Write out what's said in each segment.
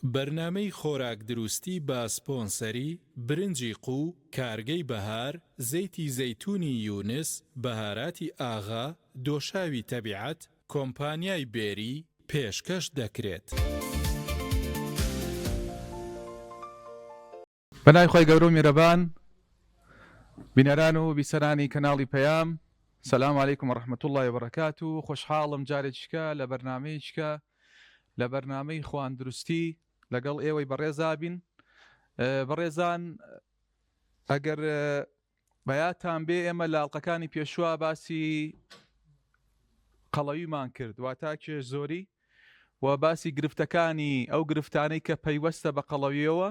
بەرنامەی خۆراک دروستی بە سپۆنسەری برنجی قو، کارگەی بەهار، زەیتی زەیتونی یونس، بەهاراتی ئاغا، دۆشاوی تەبیعەت، کۆمپانیای بێری پێشکەش دەکرێت. بەناوی خۆی گەورە و میرەبان، بینەران و بیسەرانی کەناڵی پەیام، سەلام عەلەیکم و ڕەحمەتوڵڵی و بەرەکاتوو. خۆشحاڵم جارێکیکە لە بەرنامەیەکە لە بەرنامەی خواردروستی لەگەڵ ئێوەی بەڕێزا بین. بەڕێزان، ئەگەر بەیاتان بێ ئێمە لە ئاڵلقەکانی پێشوە باسی قەڵەویمان کرد، واتە کێش زۆری و باسی گرفتەکانی ئەو گرفتانەی کە پەیوەستە بە قەڵەویەوە،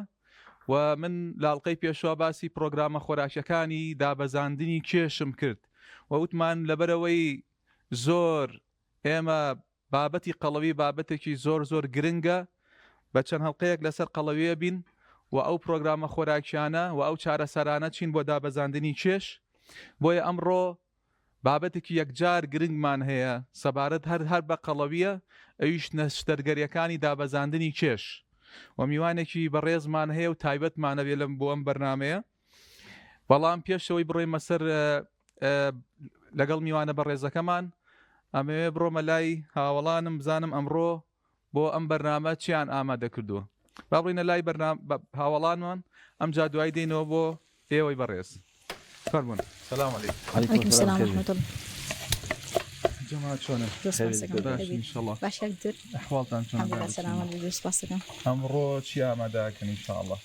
و من لە ئاڵلقەی پێشوە باسی پرۆگرامە خۆراکیەکانی دابەزاندنی کێشم کرد و وتمان لەبەرەوەی زۆر ئێمە بابەتی قەڵەوی بابەتێکی زۆر زۆر گرنگە، بە چەند هەڵلقەیەک لەسەر قەڵەویە بین و ئەو پرۆگرامە خۆراکیانە و ئەو چارەسەرانە چین بۆ دابەزاندنی کێش. بۆیە ئەمڕۆ بابەتێکی یەکجار گرنگمان هەیە سەبارەت هەر بە قەڵەویە، ئەویش نەشتەرگەریەکانی دابەزاندنی کێش، و میوانێکی بەڕێزمان هەیە و تایبەتمانە بێ لەم بۆ ئەم بەرنامەیە. بەڵام پێشەوەی بڕۆیمە سەر لەگەڵ میوانە بەڕێزەکەمان، ئەمەوێ بڕۆمە لای هاوڵانم بزانم ئەمڕۆ بۆ ئەم بەرنامە چیان ئامادە کردووە. با بڕینە لای هاوڵانمان، ئەم جا دوای دێنەوە بۆ ئێوەی بەڕێز. فەرموون. سەلام عەلەیکم سەلام و ڕەحمەتوڵڵ. جەماعەت چۆنە؟ ئینشەڵڵا. باشە دکتۆر؟ ئەحواڵتان چۆنە؟ الحەمدولیلا، سەلامەت بێ، سوپاس دەکەم. ئەمڕۆ چی ئامادەکەن ئینشەڵڵا؟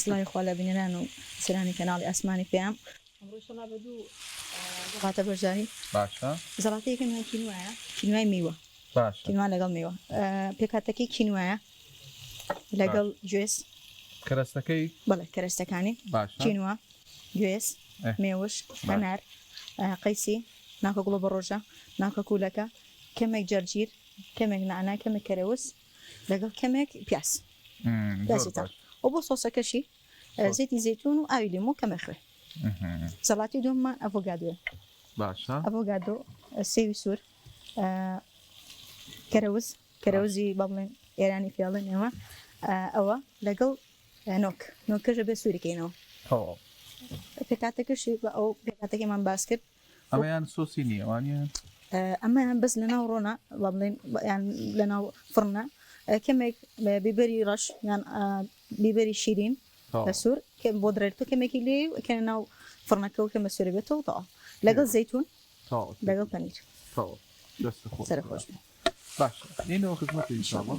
سڵاوی خوا لە بینەران و سەرانی کەناڵی ئاسمانی پێیام. ئەمڕۆ ئینشەڵڵا بە دوو زەڵاتە بەشداری. باشە. زەڵاتەیەکەم کینوایە، کینوای میوە. باشە. کینوا لەگەڵ میوە. پێکهاتەکەی کینوایە لەگەڵ گوێز. کەرەستەکەی؟ بەڵێ، کەرەستەکانی. باشە. کینوا، گوێز، مێوش، هەنار، قەیسی، ناکە گوڵە بەڕۆژە، ناکە کوولەکە، کەمێک جەرجیر، کەمێک نعنا، کەمێک کەرەوس، لەگەڵ کەمێک پیاس. و بۆ سۆسەکەشی زەیتی زەیتون و ئاوی لیمۆ کەمێک خوێ. زەڵاتی دووەممان ئەڤۆگادۆیە. باشە. ئەڤۆگادۆ، سێوی سوور، کەرەوزی با بڵێن ئێرانی فێڵن ئێمە، ئەوە لەگەڵ نۆکەژە بێ سووریکەینەوە. پێکاتەکەشی بە ئەو پێکاتەکەمان باس کرد. ئەمەیان سۆسی نییە وانە؟ ئەمەیان بەس لەناو ڕۆنە، با بڵێن یان لەناو فڕنە، کەمێک بیبەری ڕەش یان بیبەری شیرین لە سوور بۆ درێتەوە، کەمێکی لێ کە ناو فڕنەکەەوە کەمە سوورە بێتەوە تەواو، لەگەڵ زەیتون، لەگەڵ پەنیر. سەرخۆش بێ. باشە، نینەوە خزمەتی ئینشەڵڵا.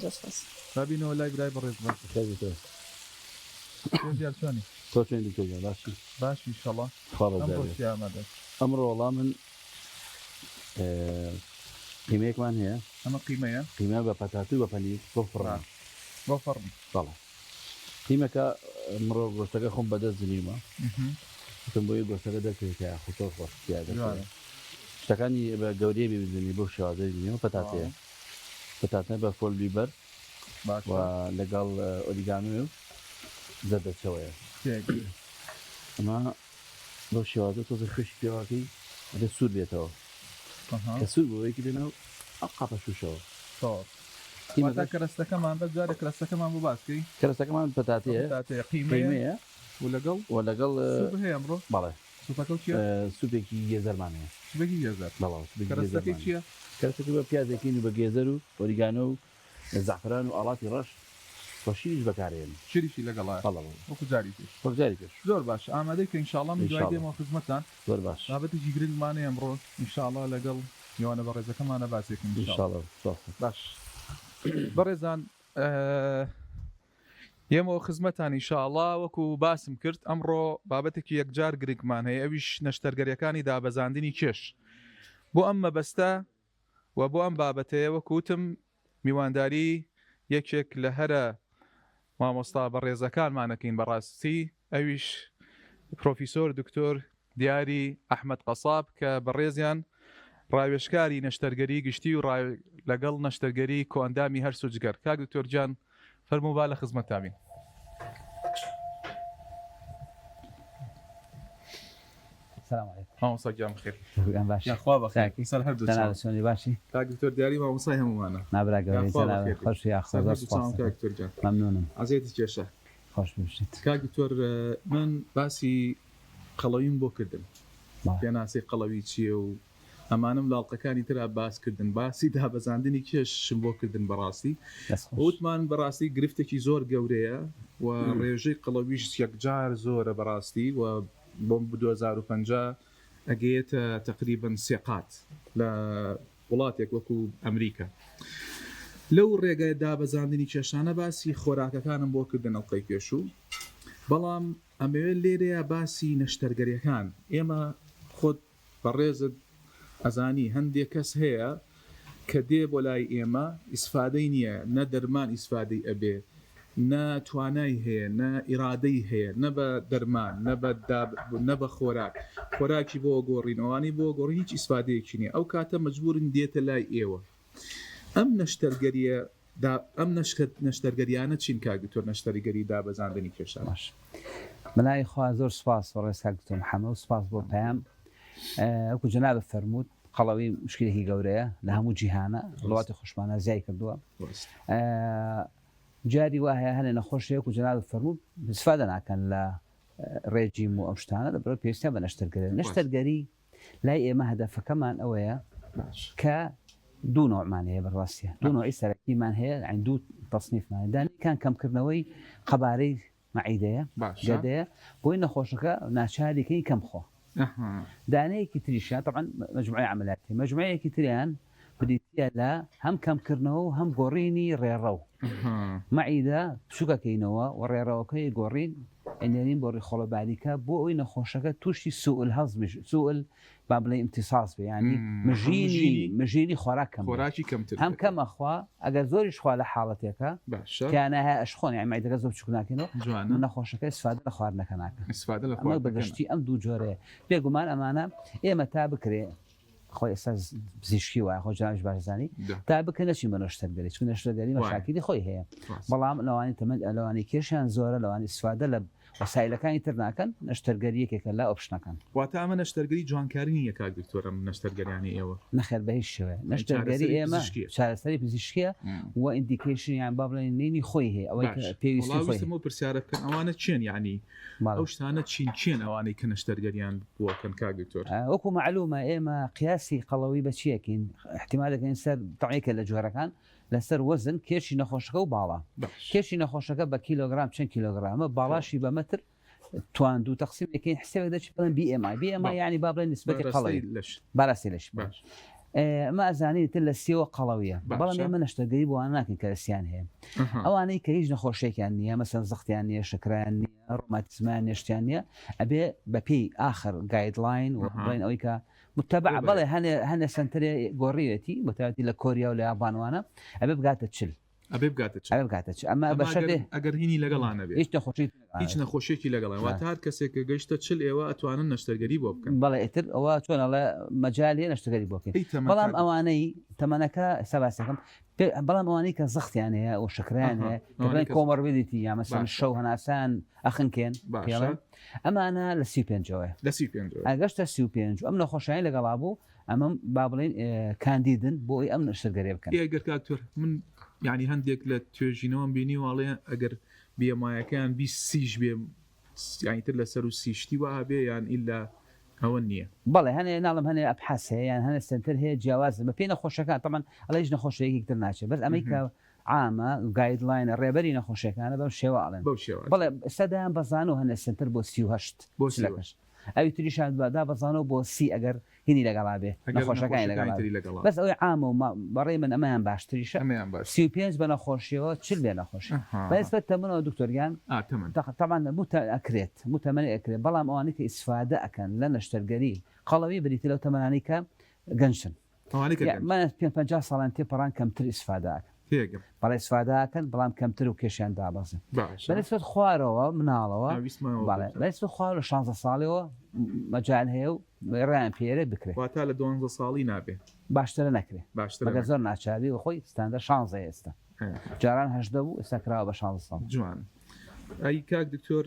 بابینەوە لای برای بەڕێز چۆنی؟ تۆ چۆنی دکتۆر؟ باشی؟ باش ئینشەڵڵا. ئەمڕۆ چی ئامادە؟ ئەمڕۆ وەڵام من قیمەیەکمان هەیە. ئەمە قیمەیە؟ قیمە بە پەتاتوی بە پەنیر بۆ فڕن. بۆ فڕن. بەڵێ. قیمەکە ئەمڕۆ گۆشتەکە خۆم بەدەست زنیومە. وتم بۆی گۆشتەکە دەکرێت کە خۆتۆ خۆشتیا دەکرێت. شتەکانی بە گەورەی ببینی بۆ شێوازەی زنیوە پەتاتەیە. پەتاتە بە فۆل بیبەر و لەگەڵ ئۆریگانۆ و زەردەچەوەیە. ئەمە بۆ شێوازە تۆزە خوشی پێواکەی دە سوور بێتەوە، کە سوور بۆیەکی لەناو ئەو قاپە شوشەوە. کەرەستەکەمان بە جارە کەرەستەکەمان بۆ باسکەی. کەرەستەکەمان پەتاتەیە، قیمەیە و لەگەڵ هەیە ئەمڕۆ. بەڵێ. سوپەکە چییە؟ سوپێکی گێزەرمانەیە. سوپێکی گێزەر. بەڵێ. کەرەستەکەی چییە؟ کەرەستەکە بە پیازێکی و بە گێزەر و ئۆریگانۆ و زەعفران و ئاڵاتی ڕەش و شیریش بەکارێن. شیریشی لەگەڵایە. بەڵێ. وەکو جاری پێش. وەکو جاری پێش. زۆر باش، ئامادەی کە ئینشەڵڵا من دوای دێمەوە خزمەتتان. زۆر باش. بابەتێکی گرنگمانەیە ئەمڕۆ ئینشەڵڵا لەگەڵ میوانە بەڕێزەکەمانە باسێکم ئینشەڵڵا. باش. بەڕێزان، ئێمەوە خزمەتان ئینشەڵڵا وەکو باسم کرد، ئەمڕۆ بابەتێکی یەکجار گرنگمان هەیە، ئەویش نەشتەرگەریەکانی دابەزاندنی کێش. بۆ ئەم مەبەستە و بۆ ئەم بابەتەیە وەکوتم میوانداری یەکێک لە هەرە مامۆستا بەڕێزەکانمانەکەین بەڕاستی، ئەویش پرۆفیسۆر دکتۆر دیاری ئەحمەد قەساب کە بەڕێزیان ڕاوێژکاری نەشتەرگەری گشتی و لەگەڵ نەشتەرگەری کۆئەندامی هەر سوچگەر. کاک دکتۆر جان، فەرموو با لە خزمەتتان بین. السلام عليكم مامۆستا گیان بخێر شكرا باشا یاخوا بەخێر ساكي. سەر هەردوو تنال سوني باشي کاک دکتۆر دیاری مامۆسای هەمومانە نابرا قوي أخوة سلام بخير. خوش يا سەر اخو هەردوو چاوم کاک دکتۆر جان ممنونم عزیێتی کێشە خوش بشيت کاک دکتۆر من باسی قەڵەویم بۆ کردن باش. پێناسی قەڵەوی چییە و ئەمانم لاڵقەکانی ترا باسکردن باسی دابەزاندنی کێشم بۆ کردن بەڕاستی بس خوش وتمان بەڕاستی گرفتێکی زۆر گەورەیە و ڕێژەی قەڵەویش یەکجار زۆرە بەڕاستی و بۆم 2050 ئەگەیەتە تقریبن سێقات لە وڵاتێک وەکو ئەمریکا لەو ڕێگای دابەزاندنی کێشانە باسی خۆراکەکانم بۆ کردن ئەڵقەی پێشوو بەڵام ئەمەوێت لێرەیە باسی نەشتەرگەریەکان ئێمە خۆت بەڕێزت ئەزانی هەندێک کەس هەیە کە دێ بۆ لای ئێمە ئیسفادەی نییە نە دەرمان ئیسفادەی ئەبێ نە توانای هەیە نە ئیرادەی هەیە نە بە دەرمان نە بە خۆراکی بۆ گۆڕینەوانی بۆ گۆڕی هیچ ئیسفادەیەکی نیە ئەو کاتە مەجبورن دێتە لای ئێوە ئەم نەشتەرگەریە ئەم نەشتەرگەریانە چین کاگتۆر نەشتەرگەری دابەزاندنی کێشان باش بەلای خوا زۆر سپاس بۆ ڕێز کاک دکتۆر محەممەد و سپاس بۆ پەیام وەکو جەنابە فەرمووت قەڵەوی مشکلێکی گەورەیە لە هەموو جیهانە وڵاتی خۆشمانە زیای کردووە جاری وایە هەنێ نەخۆشیەک و جەنابە فەرمووت استفادە ناکەن لە ڕێجیم و ئەم شتانە لەبەرەوە پێویستیان بە نەشتەرگەری نەشتەرگەری لای ئێمە هەدەفەکەمان ئەوەیە کە دوو نوعمان هەیە بەڕاستیە دوو نوعی سەرەکیمان هەیە عین دوو تەصنیفمان دانیکان کەمکردنەوەی قەبارەی مەعیدەیە گەدەیە بۆی نەخۆشەکە ناچارێکی کەم خۆ دانەیەکی تریشیان طبعا مجموعەی عملیاتی مجموعەیەکی تریان بریتە لە هەم کەمکردنەوە و هەم گۆڕینی ڕێڕە و مەعیدە پشوکەکەینەوە و ڕێڕەوەکەی گۆڕین ئەنێرین بۆ ڕێخۆڵەباریکە بۆ ئەوی نەخۆشەکە تووشی سوئل هەزم سوئل با بڵێ امتصاص بێ ینی مژینی خۆراک کەمتر هەم کەمەخوا ئەگەر زۆریش خوا لە حاڵەتێکە کیانە ئەشخۆن یعنی مەعیدەکە زۆر بچووک ناکەنەوە نەخۆشەکە استفادە لە خواردنەکە ناکەن ئەمە بەگشتی ئەم دوو جۆرەیە بێگومان ئەمانە ئێمە تا بکرێ خۆی ئێستا پزیشکی وایە خۆ جانش باشزانی تا بکە نەچین بە نەشتەرگەری چون نەشتەرگەری مەشاکلی خۆی هەیە بەڵام لەوانی تەمەند لەوانی کێشیان زۆرە لەوانی استفادە لە وەسایلەکانی تر ناکەن نەشتەرگەری یەکێکە لا ئۆپشنەکان واتە ئەمە نەشتەرگەری جوانکاری نیە کاک دکتۆرم نەشتەرگەریانی ئێوە نەخێر بە هیچ شێوەیە نەشتەرگەری ئێمە چارەسەری پزیشکیە و ئیندیکیشنیان با بڵێن نینی خۆی هەیە ئەوەی پێویستی خۆی پرسیارە بکەن ئەوانە چێن ینی ئەو شتانە چین ئەوانەی کە نەشتەرگەریان بووەکەن کاک دکتۆر وەکو معلومە ئێمە قیاسی قەڵەوی بە چیەکەین احتیمال دەکەین سەر تەعیکە لە جۆرەکان لەسەر وەزن کێشی نەخۆشەکە و باڵا کێشی نەخۆشەکە بە کیلۆگرام چەند کیلۆگرامە باڵاشی بە مەتر توان دوو تەقسیمەکەین حسێک دەچ بڵێن BMI یعنی با بڵێن نسبەتی قەڵەوی باراسی لەش ئەمە ئەزانی تر لە سیەوە قەڵەویە بەڵام ئێمە نەشتەرگەری بۆوان ناکەین کەرەسیان هەیە ئەوانەی کە هیچ نەخۆشێکیان نییە مەسەن زەختیان نییە شکرایان نییە ڕۆماتیزمان نێشتیان نییە ئەبێ بەپێی ئاخر گایدلاین و بڵێن ئەوەی کە متتەبع بەڵێ هەنێ سنتەرێ گۆڕیەتی متەواتی لە کۆریا و لە یابانوانە ئەبێ بگاتە چل ئەمە بەشەر ئەگەر هینی لەگەڵانە بێت هیچ نەخۆشیێکی لەگەڵان واتە هەر کەسێکە گەیشتە چل ئێوە ئەتوانن نەشتەرگەری بۆ بکەن بەڵێ ئیتر ئەوە چۆنەڵێ مەجاالێ نەشتەگەری بۆکەین بەڵام ئەوانەی تەمەنەکە سەباسەکەم بەڵام ئەوانەی کە زەختیان هەیە و شکریان هەیە بڵێن کۆمەڕویدیتی یا مەسەن شەو هەناسان ئەخنکێن ئەمانە لە 35ەوە ئەگەشتە 35 ئەم نەخۆشیانی لەگەڵا بوو ئەمە با بڵێن کاندیدن بۆی ئەم نەشتەرگەری بکەن ئەگەر کاکتۆر من ینی هەندێک لە توێژینەوەم بینی واڵێ ئەگەر بێمایەکان 20 بێ یانیتر لەسەر و سیشتی وە بێ یان ئیلا ئەوە نییە بەڵێ هەنێ ناڵم هەنێ ئەبحاس هەیە یان هەنە سنتەر هەیە جیاواز بە پێی نەخۆشەکان تەمان ئەڵە هیچ نەخۆشەیەکی تر ناچێت بەس ئەمریکا عامە گایدلاینە ڕێبەری نەخۆشیەکانە بەم شێوە ئاڵێن بەڵێ ئێستادایان بەزان و هەنە سنتەر بۆ 38 بۆ ئەوی تریشان بادا بەزانەوە بۆ سی ئەگەر هینی لەگەڵا بێ نەخۆشەکانی لەگەڵ بەس ئەوەی عامە و بەڕێ من ئەمەیان باشتریشە 35 بە نەخۆشیەوە چل بێ نەخۆشی بەسبەت تەمەنەوە دکتۆریان تەمان ئەکرێت متەمەنی ئەکرێت بەڵام ئەوانەی کە ئیسفادە ئەکەن لە نەشتەرگەری قەڵەوی بریتە لەو تەمەنانی کە گەنجن من 50 ساڵان تێپەڕان کەمتر ئیسفادە ئەکەن بەڵێ ئیسفادەکەن بەڵام کەمتر و کێشیان دابەزن بەنسبەت خوارەوە مناڵەوە بەنسبەت خوار لە 16 ساڵەوە مەجال هەیە و ڕیان پێرە بکرێت واتە لە 12 ساڵی نابێ باشترە نەکرێت بەگە زۆر ناچاری و خۆی ستاندە 16 ئێستا جاران هەژدە بوو ئێستا کراوە بە 16 ساڵ جوان ئەی کاک دکتۆر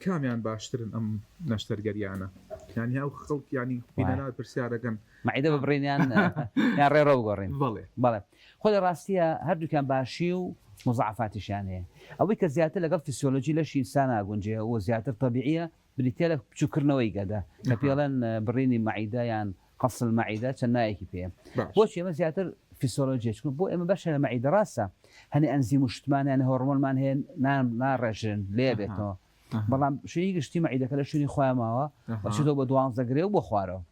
کامیان باشترن ئەم نەشتەرگەریانە يعني ئەو خەڵک ینی بینەنا پرسیارەکەن معیدە ببڕینیان یان ڕێڕە بگۆڕین بەڵێ خۆ لە ڕاستیە هەردووکیان باشی و مزعفاتیشیان هەیە ئەوەی کە زیاتر لەگەڵ فسیۆلۆژی لەشی ئینسان ئاگونجێ و زیاتر طبیعیە بریتە لە بچووکردنەوەی گەدا کە پێڵەن بڕینی معیدە یان قەسڵ معیدە چەند نایەکی پێ بۆچی ئێمە زیاتر فسیۆلۆژیچکن بۆ ئێمە بەشە لە معیدە ڕاستە هەنێ ئەنزیم و شتمانیان هۆرمۆنمان هەیە ناڕێژن لێ بێتەوە بەڵام شوێنی گشتی معیدەکە لە شوێنی خۆیان ماوە بەچێتەوە بە 12 گرێ و بۆ خوارەوە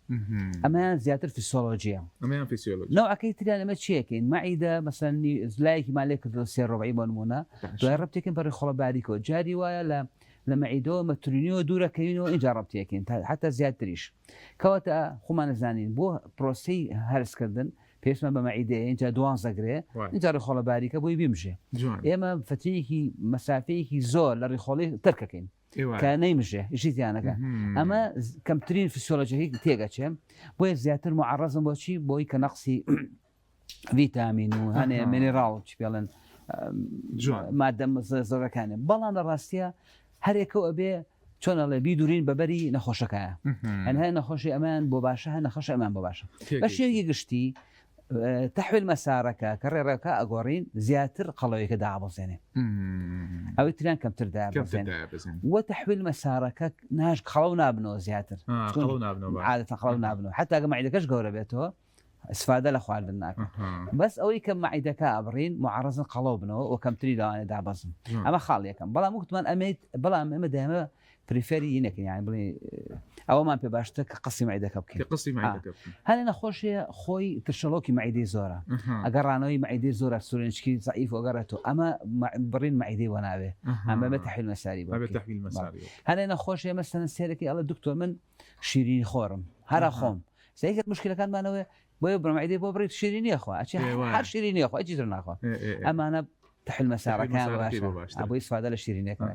ئەمەیان زیاتر فسیۆلۆژیە نەوەکەی تریان ئەمە چیەکەین معیدە مەسەن لایەکی مالێ کردو سێ ڕۆبعی بۆ نمونە دوای ڕەبتێکن بەڕێ خۆڵە باریکەوە جاری وایە لە معیدەوە مەترونیەوە دوورەکەوینەوە اینجا ڕەبتێکین حتا زیاتریش کەواتە خۆمان نەزانین بۆ پرۆسی هەرسکردن پێشمە بە معیدەیە اینجا 12 گرێ اینجا ڕێخۆڵە باریکە بۆی بیمژێ ئێمە فترەیەکی مەسافەیەکی زۆر لە ڕێخۆڵی تەرکەکەین کە نەیمژێ ژیتیانەکە ئەمە کەمترین فسیۆلۆژیی تێگەچێ بۆیە زیاتر معڕەزم بۆچی بۆی کە نەقسی ڤیتامین و هەنێ مینێراڵ چی پێڵێن مادە زۆرەکانێ بەڵام لە ڕاستیە هەرێکەوە ئەبێ چۆنەڵێ بیدورین بەبەری نەخۆشەکەیە هەنها نەخۆشی ئەمان بۆ باشە هە نەخۆش ئەمان بۆ باشە بە شێوی گشتی تحویل مەسارەکە کە ڕێڕەکە ئەگۆڕین زیاتر قەڵەوەیەکە دابەزێنێ ئەوەی تریان کەمتر دابەزێن وە تحویل مەسارەکە ناش خەڵەو نابنەوە زیاتر عادەتەن خەڵەو نابنەوە حتا ئەگە معیدەکەش گەورە بێتەوە استفادە لە خواردن ناکەن بەس ئەوەی کە معیدەکە ئەبڕین معڕەزن قەڵەو بنەوە و کەمتری لەوانێ دابەزن ئەمە خاڵ یەکەم بەڵام وتمان ئەمەیت بەڵام ئێمە دەمە پریفەری یەکەین یان بڵێ ئەوەمان پێ باشتر کە قسەی معیدەکە بکەین هەنێ نەخۆشیە خۆی ترشەڵۆکی معیدەی زۆرە ئەگەر ڕانەوەی معیدەی زۆرە سورێنچکی زەعیف وەگەڕێتەوە ئەمە بڕین معیدەی وەناوێ ئەمە بە تەحویل مەساری بۆ هەنێ نەخۆشیە مەسەن سێرەکەی ئەڵە دکتۆر من شیرینی خۆرم هەرا خۆم سەیکرد مشکلەکانمانەوە بۆیە بڕمەعیدەی بۆ بڕیت شیرینی خۆ ئەچی هەر شیرینی خۆ ئەجی تر ناخۆ ئەمانە تحل مەسارەکان باشە بۆی سوادە لە شیرینەکە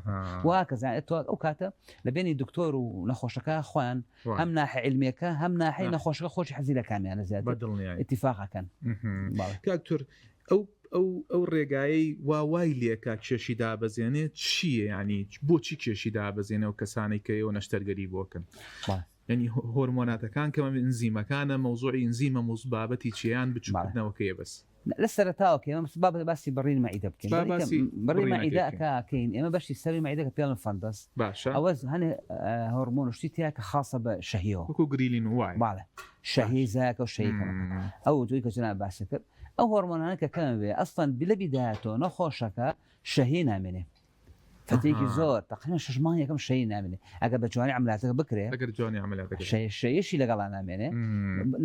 وا کەزانێت تۆ ئەو کاتە لە بینی دکتۆر و نەخۆشەکە خۆیان هەم ناحی علمیەکە هەم ناحی نەخۆشەکە خۆشی حەزی لە کامیانە زیاتر اتفاقەکەن کاکتۆر ئەو ڕێگایی وای لێکا کێشی دابەزێنێت چییە ینی بۆچی کێشی دابەزێنە و کەسانی کە ئێوە نەشتەرگەری بۆکەن ینی هۆرمۆناتەکان کەمە ئینزیمەکانە مەوزوعی ئینزیمە بابەتی چیان بچوونەوەکەیە بەس لە سەرتاوەکە ئێمە بابەت باسی بڕین معیدە بکەین بڕین معیدەکەکەین ئێمە بەشی سەری معیدەکە پێڵن فەندەس باشە ئەوە هەنێ هۆرمۆن شتی تیا کە خاصە بە شەهیەوە وەکو گریلین وای باڵێ شەهی زایەکە و شەیەکە ئەو دوی کە جناب باسی کرد ئەو هۆرمۆنانە کە کەم بێ ئەسڵەن لە بیدایەتەوە نەخۆشەکە شەهی نامێنێ فتێکی زۆر تقریبا 6 مانگ یەکەم شەی نامێنێ ئەگە بە جوانی عملاتەکە بکرێ ئەگەر جوانی عملاتەکە شەیەشی لەگەڵا نامێنێ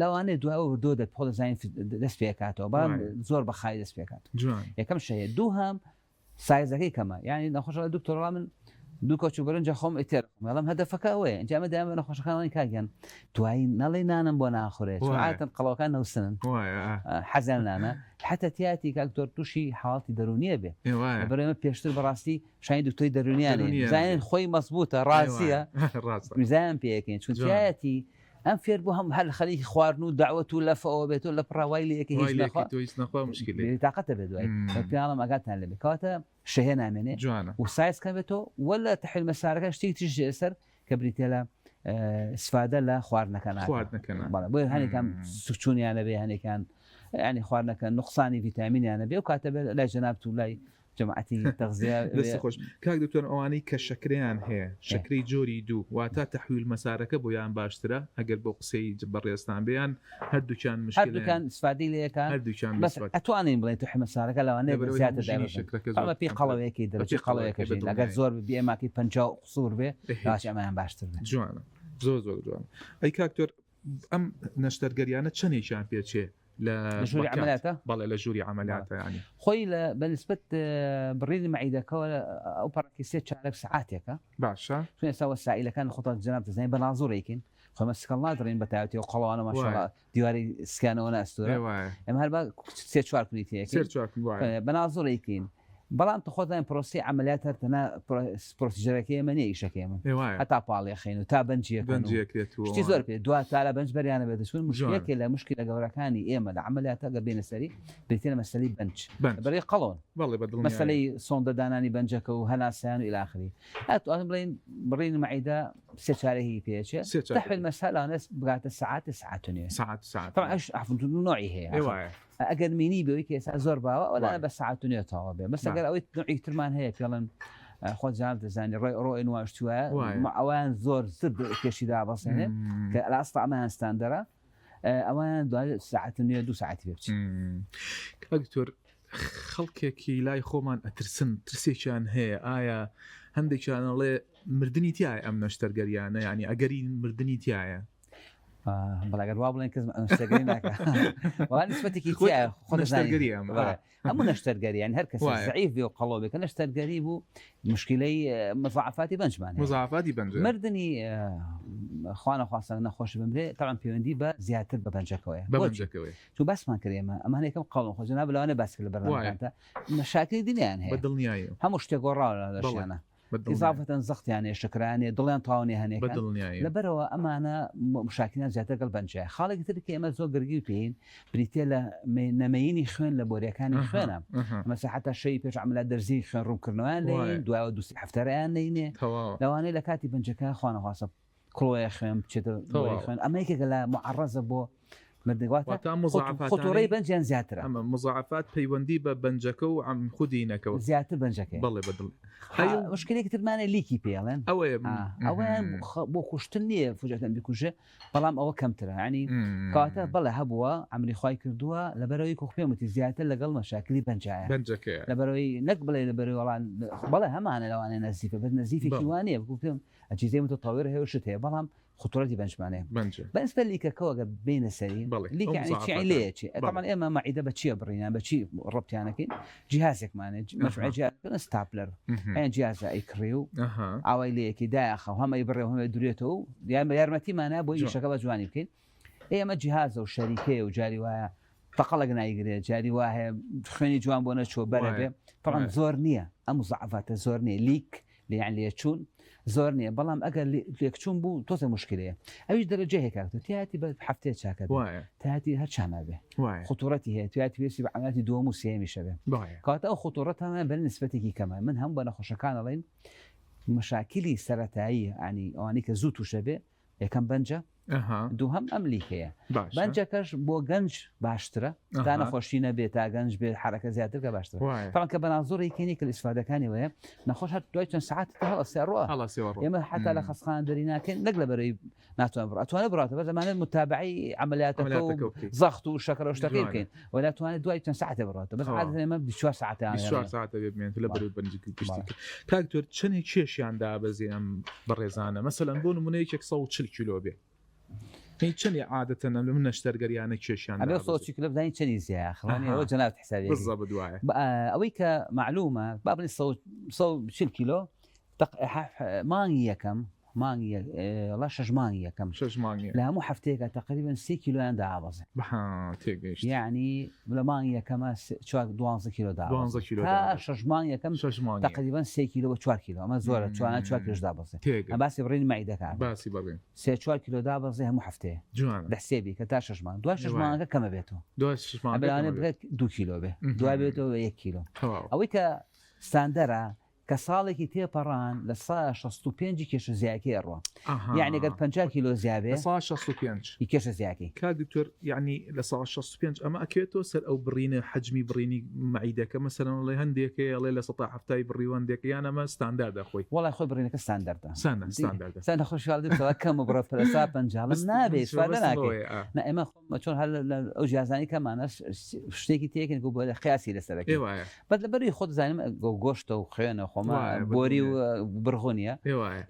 لەوانێ دوای دۆ دەت پۆڵ زین دەست پێکاتەوە با زۆر بەخای دەست پێکات یەکەم شەیە دوو هەم سایزەکەی کەمە یعنی نەخۆشە دکتۆرڵا من دوو کۆچ و بەرنجە خۆم ئیتر مەڵام هەدەفەکە ئەوەیە ئەنجا ئەمە دایمە نەخۆشەکانی کاگەن دوایی نەڵێ نانم بۆ ناخورێت عادەتەن قەڵەوەکان نەوسن حەزیان نانە حتى تیاتی کاکتۆر تووشی حاڵاتی دەرونیە بێ بەڕێمە پێشتر بەڕاستی شای دکتۆری دەرونیانێ زانین خۆی مەزبوطە ڕاستیە میزان پێەکەین چون تیاتی ئەم فێر بۆ هەم هەر خەریکی خواردن و داوەت و لەفەوە بێت و لە پڕاوای لە یەکە هیچ تااقەتە بێت دوای پیاڵم ئەگاتان لەبێ کاتە شەهێ نامێنێ و سایزکە بێتەوە وەلا تحل مەسارەکە شتێک تریش سەر کە بریتێ لە استفادە لە خواردنەکەن بۆ هەنێکان سوچوونیانە بێ هەنێکان ینی خواردنەکە نقصانی ڤیتامینیانە بێ و کاتە بێت لای جەناب و لای جەماعەتی تەغزیە خۆش کاک دکتۆر ئەوانەی کە شەکریان هەیە شەکری جۆری دوو واتە تەحویل مەسارەکە بۆیان باشترە ئەگەر بۆ قسەی بەڕێستان بیان هەردووچان هەردووکان استفادەی لەکان هەردووچان بەس ئەتوانین بڵێن تحویل مەسارەکە لەوانەیە زیاتر ئەمە پێی قەڵەوەیەکی دەرەجی قەڵەوەیەکە ئەگەر زۆر بێ ئەماکەی 50 قسوور بێ لاش ئەمەیان باشتر بێ جوانە زۆر جوان ئەی کاکتۆر ئەم نەشتەرگەریانە چەندێکیان پێچێ لە ژووری عملاتە بەڵێ لە ژووری عملاتە ینی خۆی لە بەنسبەت بڕینی معیدەکەەوە ئەو پەڕکی 3 ساعاتێکە باشە چون ئێستا وەسائلەکان خۆتان جەناب دەزانین بە نازوڕێکین خۆمە سکەڵ نادڕین بە تایبەتی و قەڵەوانە ماشەڵڵا دیواری سکانەوە ناستوورە ئەمە هەر بە 3-4 کنیتەیەکی بە نازوڕێکین بەڵام تخۆدان پرۆسی عملیات هەرتەنا پرۆسیجەرەکەیمە نیشەکەمە هەتا پاڵیەخین و تا بەنجیەکەشتی زۆر پێ دو تا لە بەنج بەریانە بێدەچون مشکلێکی لە مشکلە گەورەکانی ئێمە لە عملیاتە گە بێنە سەری بێتێنە مەسەلەی بەنج بەڕێ قەڵۆن مەسەلەی سۆندەدانانی بەنجەکە و هەناسیان و ئیلاخری هاتوانم بڵین بڕین مەعیدە سێ چارەهی پێچێ تحویل مەسەلانە بگاتە ساعت و نوێ طبعا ايش عفوا نوعي هي اگر ميني بيوي كيس زور باوا ولا بس ساعات نيو تاوا بي بس اگر اويت نوعي ترمان هي فعلا خود جامد زاني روي نواشتوا مع اوان زور زد كشيدا بس هنا الاصل ما ستاندرا اوان دو ساعات نيو دو ساعات بيبتي دكتور خلقێکی لای خۆمان ئەترسن ترسێکیان هەیە ئایا هەندێکیانەڵێ مردنی تایە ئەم نەشتەرگەریانە ینی ئەگەری مردنی تایە بەڵاگەر وا بڵێن کەس نەشتەرگەری ناکە وڵا نسبەتێکی تایە خۆ نەشتەرگەری هەموو نەشتەرگەری یانی هەر کەس زەعیف بێ و قەڵۆ بێ کە نەشتەرگەری بوو مشکلەی مزاعفاتی بەنجمان مزاعفاتی بەنج مردنی خوانە خواستە نەخۆش بمرێ تەعاً پەیوەندی بە زیاتر بە بەنجەکەوەیە تو باسمان کردێمە ئەمانە یەکەم قەڵۆ خۆ جەناب لەوانە باس کرد لە بەرنامەکانتە مەشاکلی دنیایان هەیە بەدڵنیایی هەموو شتێک گۆڕاوە لەشیانە إضافة زختيانه شكرانه ضليان طاوني هنيك لبروا أمانة مشاكلنا زيادة قلبنجة خالق تركي أما زوج قريبين بريتيلا نميني خون لبوريكاني خونا مثلا حتى شيء بيش عمل درزي خون روم كرنوان لين دواء ودوسي حفتران لين لو أنا لكاتي بنجكا خوانا خاصة كلويا خون بتشتر بوري خون أمريكا قال معرضة بو خطوري بنجان زياتر اما مضاعفات بيوندي بنجكو وعم خدينكو زياتر بنجكو بالله بدل مشكله كثير ماني ليكي بيلن اوان بو خوشتني فوجئت بكوجه بلام او كمتر يعني كاتا بالله هبوا عمري خوي كردوا لبروي كوخبيمتي زياتر لقل مشاكل بنجايا لبروي نقبل لبروي والله بالله هم انا لو انا نزيفه بس نزيفه كيوانيه بكون اجهزه متطوره هي وشتها بلام خطورتي بنجمانه بالنسبه لي ككوغا بين السرين ليك يعني شيء ليش طبعا اما معده بتشي برينا بتشي ربطي انا كين جهازك معنا مشروع جهاز ستابلر يعني جهاز اي كريو عويلي كده اخو هم يبروا هم دريته يا يرمتي معنا بو شكل جوانب كين هي ما جهاز وشركه وجاري وها فقلقنا يقري جاري وها خليني جوان بونا شو بربه طبعا زورنيه مضاعفات زورنيه ليك يعني تشون زورني بلام اقل ليكتشون بو توصل مشكله اي درجه هيك تاتي بحفتي شاكه تاتي هالشامه به خطورتي هي تاتي بس بعملات دوم وسيمي شبه كانت او خطورتها بالنسبه كمان من هم بنا خشكان لين مشاكل سرطانيه يعني انيك زوتو شبه كم بنجا دوهم أمريكية بنجكش بو جنج باشترا تانا خوشينا بيتا جنج بحركة زيادة كباشترا طبعا كبناظوري كينيك الاستفادة كاني ويا نخش هات دويتن ساعات خلاص يروح يما حتى لخص خان درينا كن نقلب بري ناتو برات وانا برات بس زمان المتابعي عملياتك ضغط وشكر واشتكي يمكن ولا تواني دويتن ساعات برات بس عادة ما بشوار ساعات يعني بشوار ساعات بيمين تلا بري بنجك تشتكي كاكتور شنو شيش عندها بزين بريزانه مثلا بون منيك صوت شل كيلو بيه هيك عادة من نشتري يعني كيش يعني أبي صوت شكله بدأ يتشني زيا خلاني أول جناب حسابي بالضبط دواعي أويك معلومة بابني صوت شل كيلو مانية كم مانية والله شجمانية كم شجمانية لا مو حفتيك تقريبا 6 كيلو عندها عبصة تيجيش يعني ولا مانية كم شو 12 كيلو دعبصة 12 كيلو ها شجمانية كم شجمانية تقريبا 6 كيلو و4 كيلو أما زورة شو 4 كيلو دعبصة بس بريني معدة كعب بس برين 4 كيلو دعبصة مو حفتيه جوان بحسابي كتار شجمان دوا شجمان كم بيته دوا شجمان أبي أنا بغيت 2 كيلو به دوا بيته 1 كيلو أويك ستاندرا كسالك تيبران لصا 65 كيش زياكي الروا يعني قد 5 كيلو زيابه لصا 65 كيش زياكي كدكتور يعني لصا 65 اما اكيتو سر او بريني حجمي بريني معيدك مثلا الله هنديك الله لا استطاع حفتاي بريوان ديك انا ما ستاندرد اخوي والله اخوي برينك ستاندرد ستاندرد خش والدي سواء كم برا فلسفه بنجال نابي فدناكي نعم ما شلون هل اجازاني كمان شتيكي تيك نقول قياسي لسلك ايوه بدل بري خذ زي غوشتو وخيانه ما بوري وبرغونيا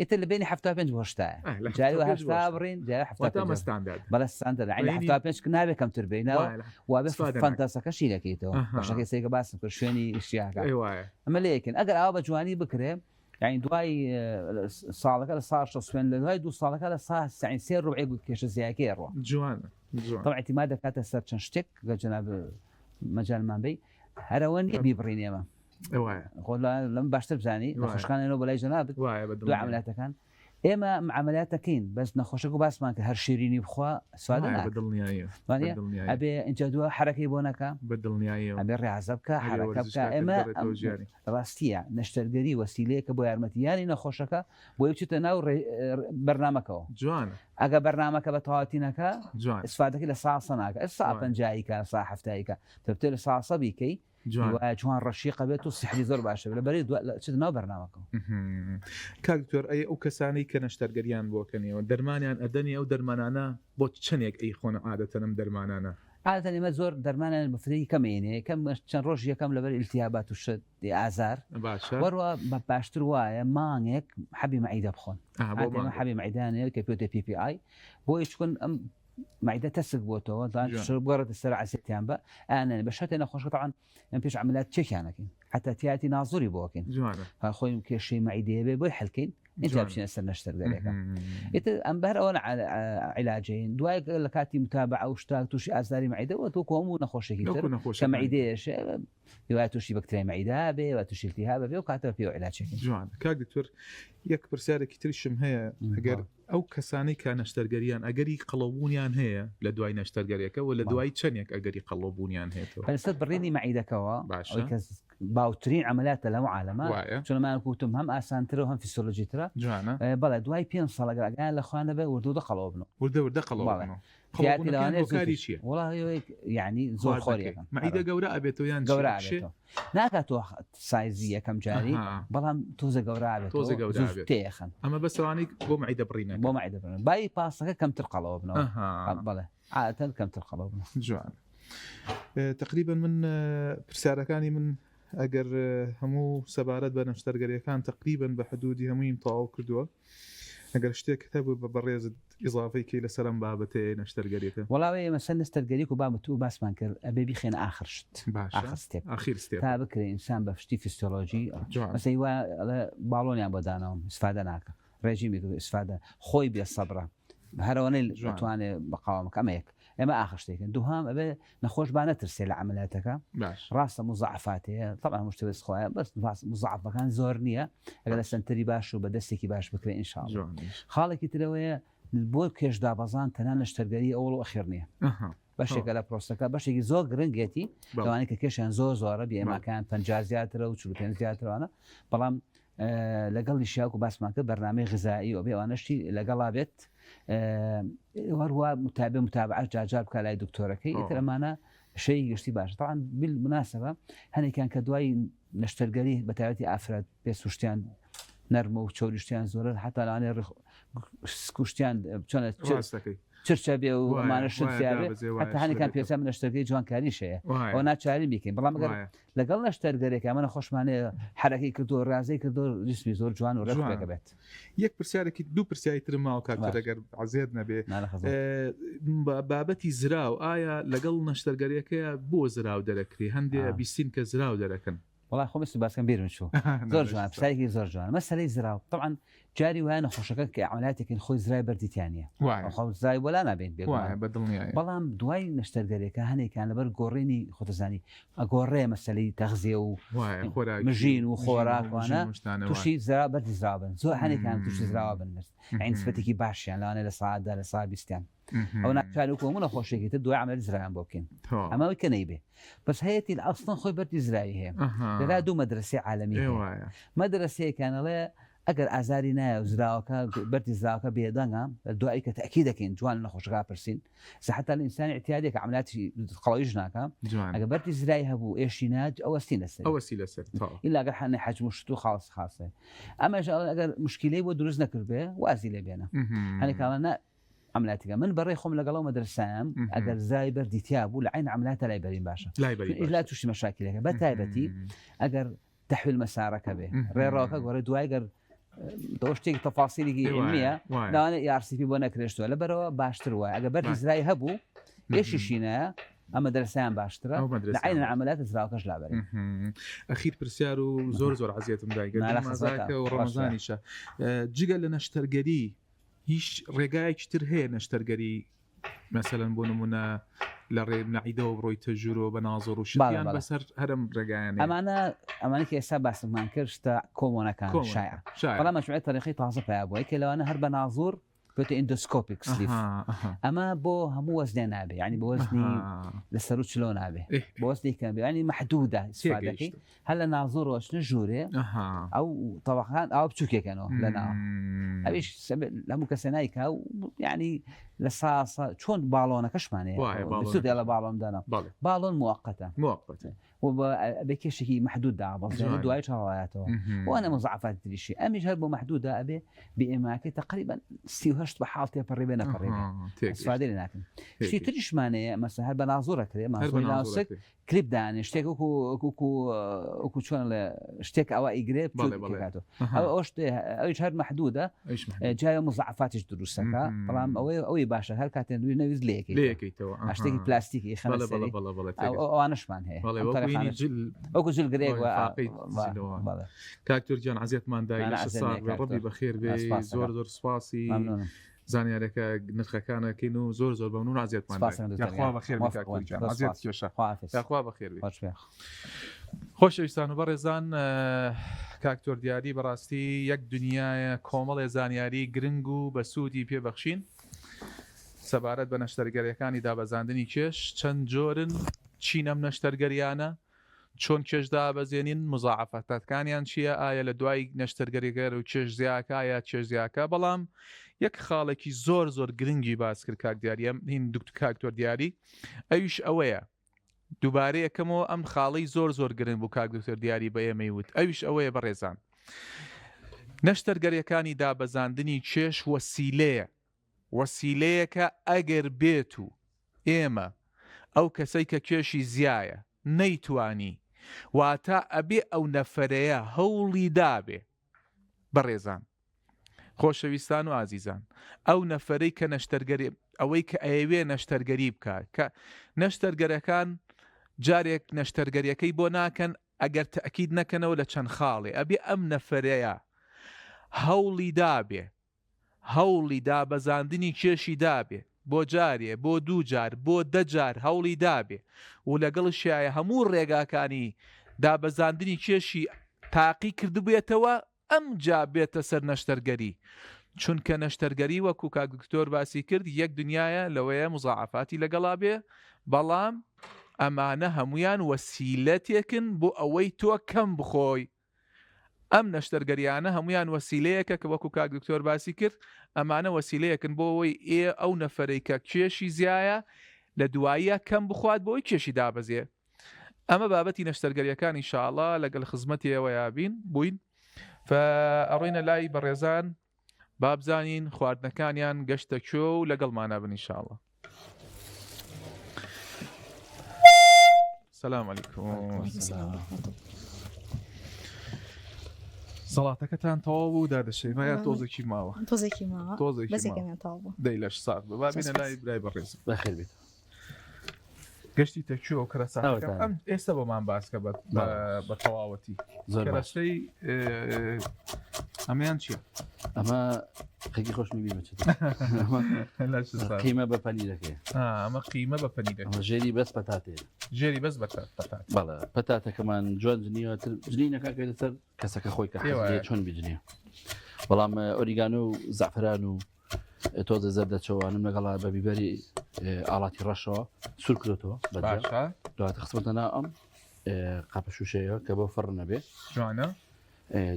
انت اللي بيني حفتها بنج وشتا جاي وحفتها برين جاي حفتها وتم ستاندرد بلا ستاندرد يعني حفتها بنج كنا كم تربينا وابس فانتاسا كشي لكيتو عشان كده سيك باس كرشوني اشياء ايوه اما لكن اقل ابا جواني بكره يعني دواي صالك على صار شخصين لهي دو صالك على صار يعني سير ربع كيش زياكي رو جوان طبعا اعتمادك على سيرشن شتك جناب مجال مانبي هروان يبي برينيما خۆ لەم باشتر بزانی نەخۆشخانەوە بەلای جەنابەت دوای عملیاتەکان ئێمە عملیاتەکەین بەس نەخۆشەکە و باسمان کە هەر شیرینی بخوا سوادە ئەبێ اینجا دووە حرەکەی بۆ نەکە ئەبێ ڕێعازە بکە حرەکە بکە ئێمە ڕاستیە نەشتەرگەری وەسیلەیەکە بۆ یارمەتیانی نەخۆشەکە بۆ بچێتە ناو بەرنامەکەەوە ئەگە بەرنامەکە بە تەواوەتینەکە ئستفادەکەی لە ساسە ناکە ئەستا پەنجاییکە سا هەفتاییکە تبتێ لە ساسە بیکەی جوان ڕەشیقە بێت و سحری زۆر باشە لە بەری چ ناو بەرنامەکەەوە. کاک دکتۆر ئەیە ئەو کەسانی کە نەشتەرگەریان بۆکەنیەوە دەرمانیان ئەدەنی ئەو دەرمانانە بۆ چەندێک ئەی خۆنە عادەتەنم دەرمانانە عادەتەن ئێمە زۆر دەرمانیان بەفرەی کەمێنێ کەم چەند ڕۆژ یەکەم لەبەر ئیلتیابات و شت ئازار وەروە بە باشتر وایە مانگێک حەبی مەعیدە بخۆن حەبی مەعیدانێ کە پێوتە PPI بۆی چکن ئەم معدة تسق بوتو شرب قرة السرعة ستيان بقى أنا بشهت أنا خوش طبعا مفيش عمليات تشيك يعني حتى تياتي ناظري بوكين فأخوي يمكن شيء معدة بيحلكين أنت بشين أسر نشتر ذلك إنت أنبهر أو علاجين دواي لكاتي متابعة واشتاق توشي أزاري معدة وتوكم ونخوش كتير كمعدة شيء يواتوشي بكتيريا معدة به يواتوشي التهاب به وكاتب فيه علاج شكل. جوان كاك دكتور يكبر سعر كتير شم هي أجر أو كساني كان نشترجريان أجري قلبونيان هي لدواي نشترجريك ولا دواي تشنيك أجري قلبونيان هي. فنستد بريني معدة كوا أو كز باوترين عمليات له عالمة. شو ما نقولتم هم أسان ترى هم فيسيولوجي ترى. جوانا. بلا دواي بين صلاة قال لخوانه به وردود قلبنا. ورد قلبنا. قلبنا كان وكاريشيا. والله يعني زور خوري. معدة جوراء بيتو يعني. جوراء بيتو. ناكاتو سايزية كم جاري. بلا توزع جوراء بيتو. توزع جوراء بيتو. تيخن. أما بس راني بو معدة برينا. بو معدة برينا. باي باسك كم ترقلبنا. بلا عادة كم ترقلبنا. جوان. تقريبا من برسالة من أجر همو سبارات بنشترجري كان تقريبا بحدود همين طاو كردوا أجر اشتري كتاب ببريز إضافي كي لسلام بابتين نشترجريك والله مثلا نشترجريك وبابتو بس مانكر أبي بخين آخر شت آخر ستيب تابك إنسان بفشتي فيسيولوجي مثلا يوا بالون يا بدانهم استفادة ناك رجيمي استفادة خوي بالصبرة هروني تواني بقاوم كميك اما اخر شيء دوهام ابي نخوش بانه ترسل عملياتك راسه مضاعفاته طبعا مش تبس خويا بس مضاعف مكان زورنيه اقل سنتري باش وبدسكي باش بكري ان شاء الله خالك تلويه البول كيش دابزان تنان اشترقري اول واخرنيه باش قال بروستاكا باش زوج رنجتي لو انا كيشان زوره بما كان فنجازيات لو شو كنزيات انا بلام لقل شاكو بس ما برنامج غذائي وبي وانا شتي لقل بيت وهو متابعة جاجاب كلاي دكتورة كي يترمانا شيء يشتي باش طبعا بالمناسبة هني كان كدواي نشترقليه بتاعتي أفراد بس وشتيان نرمو وشتيان زورر حتى لو أنا كوشتيان بشون ترشبي وما نشد ثيابه حتى هني كان بيسا من نشترقليه جوان كاريشة وانا تشارين بيكين بلا مقر لقل نشترقليه كمان خوش معني حركي كدور رازي كدور جسمي زور جوان ورفق بكبت يك برسالك دو برسالي ترماو كاكتر عزيزنا به بابتي زراو آية لقل نشترقليك بو زراو دركري هندي بيسين كزراو دركن والله خمس بس كان بير من شو زور جوان برسالك زور جوان مسألة زراو طبعا جاري وانا خوشك عملياتك خوي زراي بردي ثانيه خو زراي ولا انا بين واعي بدلني بلام دواي نشترقليك هني كان لبر قوريني خوتزاني اقوري مسألة تغذية ومجين وخوراك وانا توشي زراو بردي زراو زو هني كان توشي زراو بالنس عين صفتك باش يعني انا لصعده لصابيستان او نحتاجو من خوشك تدوي عمل زراي بوكين اما وكنيبه بس هيتي اصلا خوي بردي زراي هي لا دو مدرسه عالميه مدرسه كان لا اگر ازاری نه وزراوكا برتي زراوكا بيدانا دعائك تاكيدك ان جوان نخوشغا برسين حتى الانسان اعتيادك عمليات قلايجناكا اگر برتي زراي هبو ايشيناج او سينسه الا اگر حنا حجم شتو خاصه اما اگر مشكله ودرزنا كربه وازيله بينا انا كان عملياتك من بري خم لقلو مدرسام اگر زاي بردي تيابو العين عملياتها لا يبرين باشا لا توشي مشاكلك بتايبتي اگر تحويل مسارك به ريروكا غور دوايغر دوشتي تفاصيل علميه لا انا يا ار سي بي بونا كريشتو لا برو باشتر واي اگر برد زراي هبو ايش شينا اما درسان باشتر لعين العمليات زراوكاش لا بري اخير برسيارو زور عزيت مدايق مازاك ورمضان ايش جيجا لنا اشترقري هيش رقايك تر هي نشترقري مثلا بۆ نمونە لە ڕێ نەعیدەوە بڕۆی تەژورۆ بە نازۆر و شتیان بەسەر هەرم ڕێگایانێ ئەمانە کە ئێستا باسمان کرد شتە کۆمۆنەکان شایع بەڵام مەجموعەی تاریخی تازە پیا بووە کە لەوانە هەر بە نازۆر بۆتە ئیندۆسکۆپیک سلیف ئەمە بۆ هەموو وەزنێ نابێ ینی بە وەزنی لەسەر و چلۆ نابێ بۆ وەزنی کە ینی محدودە استفادەکەی هەر لە نازۆر وەشنە ژوورێ ئەو تەواخان ئاو بچووکێکەنەوە لە ناو ئەویش هەموو کەسە نایکە و ینی لە ساسە چۆن باڵۆنەکەشمانەیە لە باڵۆمدانە باڵۆن موقتە بە کێشێکی محدود دابڵ دوای چاوایەتەوە وانە مزعفات تریشی ئەمیش هەر بۆ محدودە ئەبێ بئێماکە تقریبا 38 بە حاڵ تێپەڕێبێ نەپەڕێبێ استفادە لێ ناکەن شتی تریشمانەیە مەسە هەر بە نازۆرەکرێ مازۆری ناوسک کلیپ دانێ شتێک وەکو چۆن لە شتێک ئەوە ئیگرێ بکاتەوە ئەو ئەویش هەر محدودە جای مزعفاتیش دروستەکە بەڵام ئەوەی باشە هەر کاتێن دوی نەویز لێکیتەوە شتێکی پلاستیکی ئەوانشمان هەیە وەکو جل گرێک کاکتۆر گیان عزیەتمان دای ڕەبی بەخێر بێ زۆر زۆر سپاسی زانیارەکە نرخەکانەکەین و زۆر زۆر بەمنون عزیەتمان خۆشەویستان و بەڕێزان کاکتۆر دیاری بەڕاستی یەک دنیاە کۆمەڵێ زانیاری گرنگ و بە سوودی پێبەخشین سەبارەت بە نەشتەرگەریەکانی دابەزاندنی کێش چەند جۆرن چین ئەم نەشتەرگەریانە چۆن کێش دابەزێنین مزاعفەتەکانیان چییە ئایا لە دوای نەشتەرگەریگەر و کێش زیاکە یا کێش زیاکە بەڵام یەک خاڵێکی زۆر زۆر گرنگی باس کرد کاک دیاریە هین کاکتۆر دیاری ئەویش ئەوەیە دووبارەیە یەکەمەوە ئەم خاڵی زۆر زۆر گرنگ بوو کاک دکتۆر دیاری بە ئێمەی وت ئەویش ئەوەیە بەڕێزان نەشتەرگەریەکانی دابەزاندنی کێش وەسیلەیەکە ئەگەر بێت و ئێمە ئەو کەسەی کە کێشی زیایە نەیتوانی واتە ئەبێ ئەو نەفەرەیە هەوڵی دابێ بەڕێزان خۆشەویستان و ئازیزان ئەو نەفەرەی کە نەشتەرگەری ئەوەی کە ئەوێ نەشتەرگەری بکات کە نەشتەرگەرەکان جارێک نەشتەرگەریەکەی بۆ ناکەن ئەگەر تەکید نەکەنەوە لە چەند خاڵێ ئەبێ ئەم نەفەرەیە هەوڵی دابێ هەوڵی دابەزاندنی کێشی دابێ بۆ جارێ بۆ دوو جار بۆ 10 جار هەوڵی دابێ و لەگەڵ شایە هەموو ڕێگاکانی دابەزاندنی کێشی تاقی کردبێتەوە ئەم جا بێتە سەر نەشتەرگەری چونکە نەشتەرگەری وەکو کاک دکتۆر باسی کرد یەک دنیاە لەوەیە مزاعفاتی لەگەڵا بێ بەڵام ئەمانە هەمویان وەسیلەتێکن بۆ ئەوەی تۆ کەم بخۆی ئەم نەشتەرگەریانە هەمویان وەسیلەیەکە کە وەکو کاک دکتۆر باسی کرد ئەمانە وەسیلەیەکن بۆ ئەوەی ئەو نەفەرەی کە کێشی زیایە لە دواییە کەم بخوات بۆی کێشی دابەزێ ئەمە بابەتی نەشتەرگەریەکان ئینشاءڵڵا لەگەڵ خزمەتیەوە یابین بووین ئەڕۆینە لای بەڕێزان بابزانین خواردنەکانیان گەشتە کوێ و لەگەڵمانە بن ئینشاءڵڵا. سلام علیکم. سەڵاتەکەتان تەواو بوو دادەشێمەیە تۆزێکی ماوە تۆزێکی ماوە تۆزێکی دەی لەش ساق ببینە لای برای بەڕێز بەخێر بێت گەشتی تەکوێ و کەرەسانەکەم ئەم ئێستا بۆمان باسکە بە تەواوەتی کەرەستەی ئەمەیان چییە؟ ئەمە خەکی خۆش میبی بچێت قیمە بە پەنیرەکەی ئەمە قیمە بە پەنیرەکە ژێری بەس پەتاتێ ژێری بەس پەتات بەڵێ پەتاتەکەمان جوان جنیوەتر جنینەکە لەسەر کەسەکە خۆی کە چۆن بیجنێ بەڵام ئۆریگانۆ و زعفران و تۆزە زەردەچەوانم لەگەڵا بە بیبەری ئاڵاتی ڕەشەوە سوور کردێتەوە دواتە خستمەتەنا ئەم قاپە شوشەیە کە بۆ فڕ نەبێ جوانە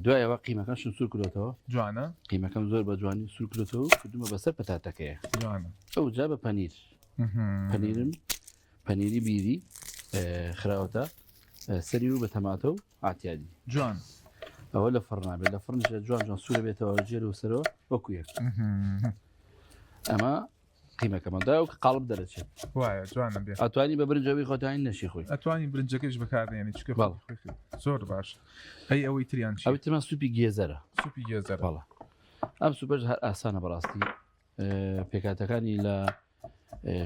دوایەوە قیمەکەشم سوور کردێتەوە جوانە قیمەکەم زۆر بە جوانی سوور کردێتەوە کردومە بەسەر پەتاتەکەیە جوانە ئەو جا بە پەنیرم پەنیری بیری خراوەتە سەری و بە تەماتە و ئاتیادی جوان ئەوە لە فڕنابێت لە فڕنش جوان سوورە بێتەوە جێر و سەرەوە وەکو یەک ئەمە قیمەکەمە دا و قاڵب دەرەچێت وایە جوانە بێت ئەتوانی بە برنجەوەی خۆتانی نەشی خۆی ئەتوانی برنجەکەش بەکارێنی چکە زۆر باش ئەی ئەوەی تریان ئەوی ترمان سوپی گێزەرە سوپی گێزەر بەڵە ئەم سوپەش هەر ئاسانە بەڕاستی پێکاتەکانی لە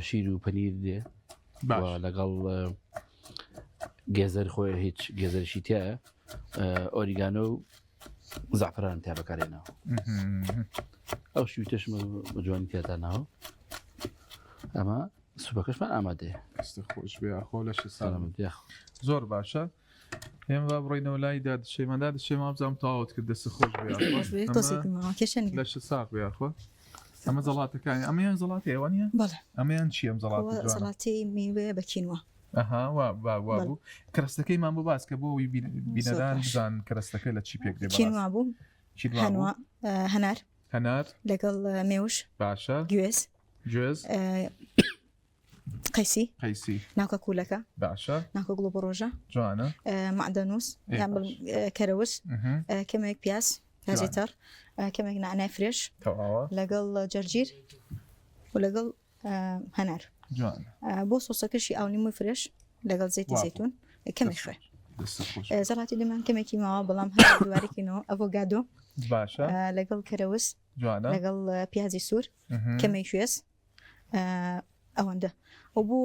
شیر و پەنیر دێ لەگەڵ گێزەر خۆی هیچ گێزەرشی تایە ئۆریگانۆ و زعفران تیا بەکارێنەوە ئەو شوتەشمە بە جوانی تێتانەوە ئەمە سوپەکەشمان ئامادەیە دەستە خۆش بێ خۆ لەش ساڵم سلامت یاخ زۆر باشە ئێمە با بڕۆینەوە لای دادشێمەدا دەشێمە بزانام تاوت کرد دەستە خۆش بێ لەش ساق بێخۆ ئەمە زەڵاتەکانی ئەمەیان زەڵاتی ئێوانە ئەمەیان چی ئەم زەڵاتی میوێ بەکینوە وا بوو کەرەستەکەیمان بۆ باس کە بۆی بینەدان بزان کەرەستەکە لە چی پێک دێ کینوا بوو هەنار لەگەڵ مێوش باشە گوێز قەیسی ناوکە کولەکە باشە ناوکە گوڵۆ بڕۆژە جوانە معدەنووس کەرەوس کەمێک پیاس هازیتر کەمێک نعنای فرێش لەگەڵ جەرجیر و لەگەڵ هەنار بۆ سۆسەکەشی ئاونیموی فرێش لەگەڵ زەیتی زەیتون کەمێک خوێ زەڵاتی دەمان کەمێکی ماوە بەڵام هەر دووارێکینەوە ئەڤۆگادۆ باشە لەگەڵ کەرەوس لەگەڵ پیازی سوور کەمێک شوێز ئەوەندە ئەو بوو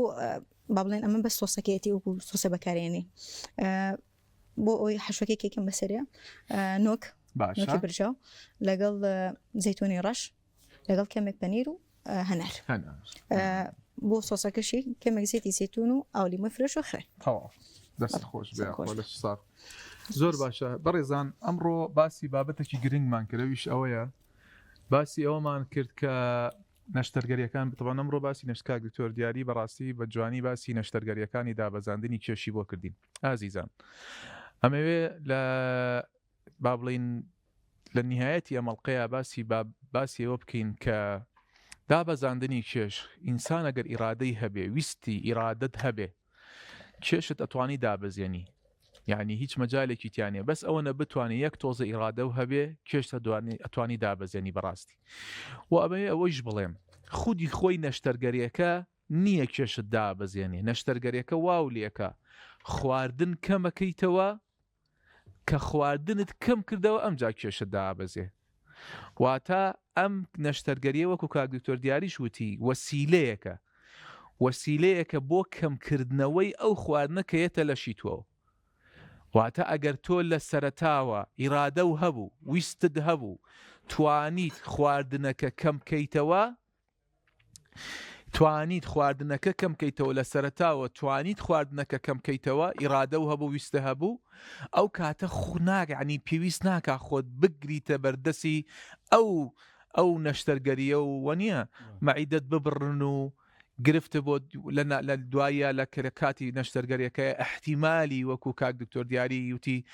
با بڵێن ئەمە بە سۆسەکەیەتی وەکو سۆسە بەکارێنی بۆ ئەوی حەشوەکەی کێکم بەسەریە نۆکی برژاو لەگەڵ زەیتونی ڕەش لەگەڵ کەمێک پەنیر و هەنار بۆ سۆسەکەشی کەمێک زێتی زەیتون و ئاولیمۆی فرێش و خوێ دەست خۆش بێ ساق زۆر باشە بەڕێزان ئەمڕۆ باسی بابەتێکی گرنگمان کردەویش ئەوەیە باسی ئەوەمان کرد کە نەشتەرگەریەکان بتوان ئەمڕۆ باسی نەشتکاک دکتۆر دیاری بەڕاستی بە جوانی باسی نەشتەرگەریەکانی دابەزاندنی کێشی بۆ کردین ئازیزان ئەمەوێ لە با بڵین لە نهایەتی ئەمەڵقەیە باسی ئەوە بکەین کە دابەزاندنی کێش ئینسان ئەگەر ئیرادەی هەبێ ویستی ئیرادەت هەبێ کێشت ئەتوانی دابەزێنی یعنی هیچ مەجالێکی تیانێ بەس ئەوە بتوانێت یەک تۆزە ئیرادە و هەبێ کێشتە ئەتوانی دابەزێنی بەڕاستی و ئەوەیش بڵێم خودی خۆی نەشتەرگەریەکە نییە کێشت دابەزێنێ نەشتەرگەریەکە واولێکە خواردن کەمەکەیتەوە کە خواردنت کەم کردەوە ئەمجا کێشت دابەزێ واتە ئەم نەشتەرگەریە وەکو کاک دکتۆر دیاریش وتی وەسیلەیەکە بۆ کەمکردنەوەی ئەو خواردنە کە یەتە لەشی تۆ واتە ئەگەر تۆ لە سەرەتاوە ئیرادە و هەبوو ویستت هەبوو توانیت خواردنەکە کەمکەیتەوە لە سەرەتاوە توانیت خواردنەکە کەمکەیتەوە ئیرادە و هەبوو ویستە هەبوو ئەو کاتە خوناگەعنی پێویست ناکە خۆت بگریتە بەردەسی ئەو نەشتەرگەریە و وەنیە مەعیدەت ببڕن و گرفتە بۆ لە دوایە لە کاتی نەشتەرگەریەکە احتیمالی وەکو کاک دکتۆر دیاری وتی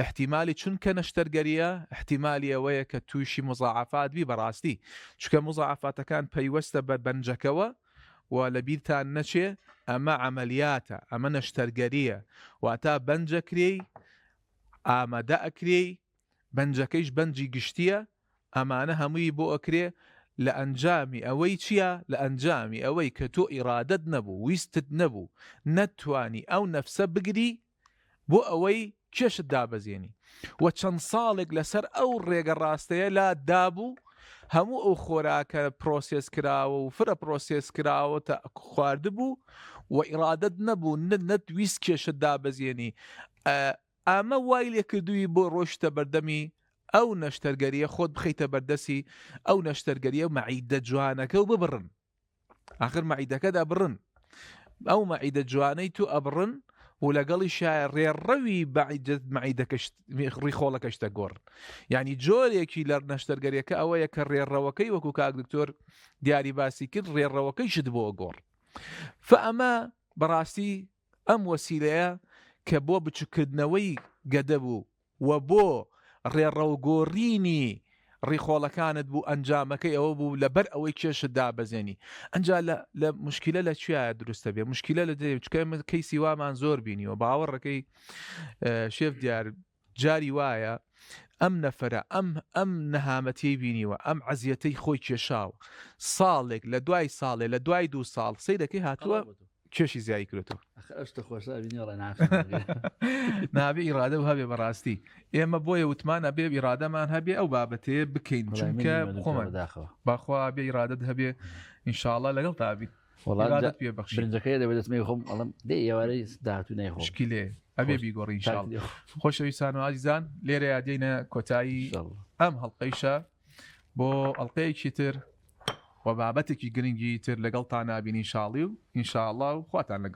احتیمالی چونکە نەشتەرگەریە احتیمالی ئەوەیە کە تووشی مزاعفات بی بەڕاستی چونکە مزاعفاتەکان پەیوەستە بە بەنجەکەوە و لە بیرتان نەچێ ئەمە عملیاتە ئەمە نەشتەرگەریە واتە بەنجەکرێ ئامادە ئەکرێ بەنجەکەیش بەنجی گشتیە ئەمانە هەمووی بۆ ئەکرێ لە ئەنجامی ئەوەی چییە لە ئەنجامی ئەوەی کە تۆ ئیرادەت نەبوو ویستت نەبوو نەتوانی ئەو نەفسە بگری بۆ ئەوەی کێشت دابەزێنی و چەند ساڵێک لەسەر ئەو ڕێگە ڕاستەیە لا دابوو هەموو ئەو خۆراکە پرۆسس کراوە و فرە پرۆسس کراوە تا خواردبوو و ئیرادەت نەبوو نەتویست کێشت دابەزێنی ئەمە وای لێ کردووی بۆ ڕۆشتە بەردەمی ئەو نەشتەرگەریە خۆت بخەیتە بەردەسی ئەو نەشتەرگەریە و مەعیدە جوانەکە و ببڕن آخر مەعیدەکەدا بڕن ئەو مەعیدە جوانەی تو ئەبڕن و لەگەڵی شایە ڕێڕەوی ڕیخۆڵەکەش دەگۆڕن یعنی جۆرێکی لە نەشتەرگەریەکە ئەوەیە کە ڕێڕەوەکەی وەکو کاک دکتۆر دیاری باسی کرد ڕێڕەوەکەی شت بۆ گۆڕ فەئەمە بەڕاستی ئەم وەسیلەیە کە بۆ بچووکردنەوەی گەدە بوو و بۆ ڕێڕەوگۆڕینی ڕیخۆڵەکانت بوو ئەنجامەکەی ئەوە بوو لەبەر ئەوەی کێشت دابەزێنی ئەنجا لە مشکلە لە کوێیە دروستە بێ مشکلە لە کەیسی وامان زۆر بینیوە باوەڕەکەی شێف دیار جاری وایە ئەم نەفرە ئەم نەهامەتی بینیوە ئەم عەزیەتەی خۆی کێشاوە ساڵێک لە دوای ساڵێ لە دوای 2 ساڵ سەیرەکەی هاتووە کێشی زیایی کردەوە نابێ ئیرادە و هەبێ بەڕاستی ئێمە بۆیە وتمانە بێ ئیرادەمان هەبێ ئەو بابەتەیە بکەین چونکە خۆمان باخوا بێ ئیرادەت هەبێ ئینشاءڵڵا لەگەڵ تابیت برنجەکەی دەبێتمەی خۆم ئەڵم دێ ئێوارەی داهاتوو نەیخۆ شکیلێ ئەبێ بیگۆڕی ئینشاءڵڵا خۆشەویستان و ئازیزان لێرە یادێنە کۆتایی ئەم هەڵقەیشە بۆ ئەڵقەیەکی تر و بابەتێکی گرنگی تر لەگەڵ تا نبینی شاڵی و ئینشاءڵڵا و خواتان لەگەڵ